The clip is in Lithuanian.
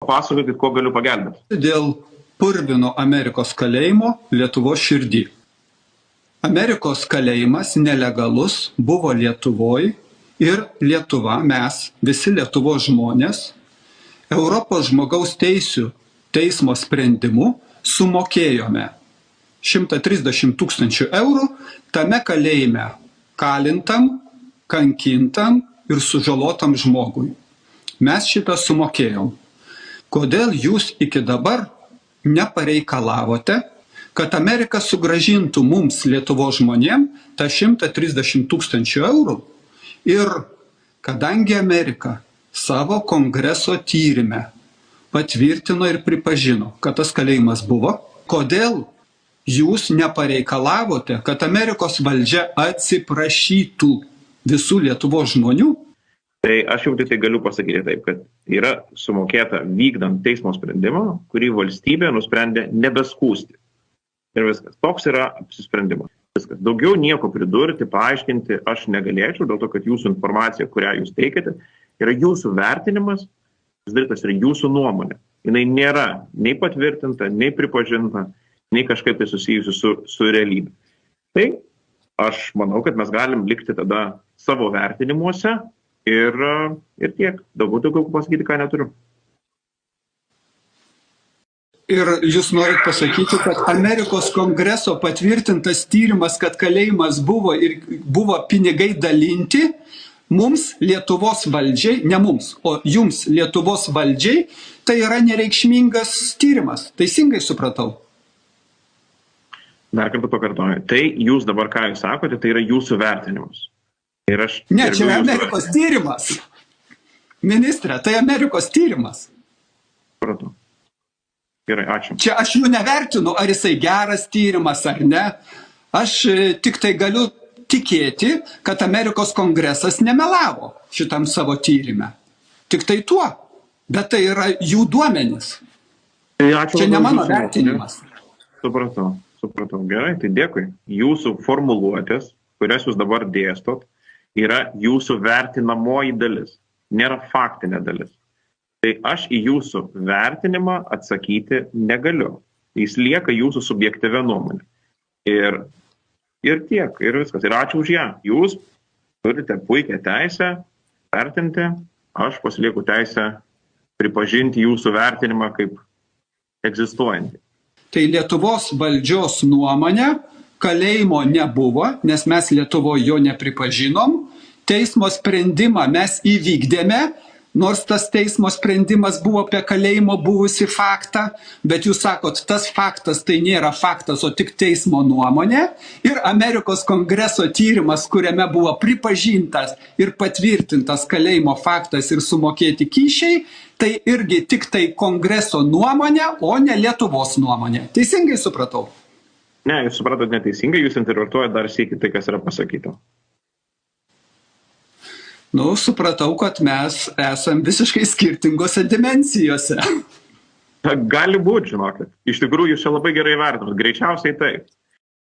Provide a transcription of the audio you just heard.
papasakokit, ko galiu pagelbėti. Dėl purvino Amerikos kalėjimo Lietuvos širdį. Amerikos kalėjimas nelegalus buvo Lietuvoje ir Lietuva, mes, visi Lietuvos žmonės, Europos žmogaus teisių teismo sprendimu sumokėjome 130 000 eurų tame kalėjime kalintam, kankintam ir sužalotam žmogui. Mes šitą sumokėjom. Kodėl jūs iki dabar nepareikalavote, kad Amerika sugrąžintų mums Lietuvos žmonėm tą 130 000 eurų ir kadangi Amerika savo kongreso tyrime patvirtino ir pripažino, kad tas kalėjimas buvo, kodėl jūs nepareikalavote, kad Amerikos valdžia atsiprašytų visų Lietuvos žmonių? Tai aš jau tai galiu pasakyti taip, kad yra sumokėta vykdant teismo sprendimą, kurį valstybė nusprendė nebeskūsti. Ir viskas. Toks yra apsisprendimas. Viskas. Daugiau nieko pridurti, paaiškinti aš negalėčiau, dėl to, kad jūsų informacija, kurią jūs teikiate, yra jūsų vertinimas, darytas yra jūsų nuomonė. Jinai nėra nei patvirtinta, nei pripažinta, nei kažkaip tai susijusi su realybė. Tai aš manau, kad mes galim likti tada savo vertinimuose ir tiek. Daugiau pasakyti, ką neturiu. Ir jūs norit pasakyti, kad Amerikos kongreso patvirtintas tyrimas, kad kalėjimas buvo ir buvo pinigai dalinti, mums Lietuvos valdžiai, ne mums, o jums Lietuvos valdžiai, tai yra nereikšmingas tyrimas. Teisingai supratau? Dar kartą pakartoju. Tai jūs dabar, ką jūs sakote, tai yra jūsų vertinimas. Ir aš ne, čia yra Amerikos tyrimas. Ministrė, tai Amerikos tyrimas. Supratau. Gerai, ačiū. Čia aš jų nevertinu, ar jisai geras tyrimas ar ne. Aš tik tai galiu tikėti, kad Amerikos kongresas nemelavo šitam savo tyrime. Tik tai tuo. Bet tai yra jų duomenys. Čia ne mano vertinimas. Supratau. Gerai, tai dėkui. Jūsų formuluotės, kurias jūs dabar dėstot, yra jūsų vertinamoji dalis. Nėra faktinė dalis. Tai aš į jūsų vertinimą atsakyti negaliu. Jis lieka jūsų subjektyvia nuomonė. Ir tiek, ir viskas. Ir ačiū už ją. Jūs turite puikią teisę vertinti, aš pasilieku teisę pripažinti jūsų vertinimą kaip egzistuojantį. Tai Lietuvos valdžios nuomonė, kalėjimo nebuvo, nes mes Lietuvoje jo nepripažinom. Teismo sprendimą mes įvykdėme, nors tas teismo sprendimas buvo apie kalėjimo buvusi faktą, bet jūs sakot, tas faktas tai nėra faktas, o tik teismo nuomonė. Ir Amerikos kongreso tyrimas, kuriame buvo pripažintas ir patvirtintas kalėjimo faktas ir sumokėti kyšiai, tai irgi tik tai kongreso nuomonė, o ne Lietuvos nuomonė. Teisingai supratau? Ne, jūs supratot neteisingai, jūs interpretuojate dar sykį tai, kas yra pasakyta. Supratau, kad mes esam visiškai skirtingose dimensijose. Gali būti, žinokit. Iš tikrųjų, jūs čia labai gerai vertinat. Greičiausiai taip.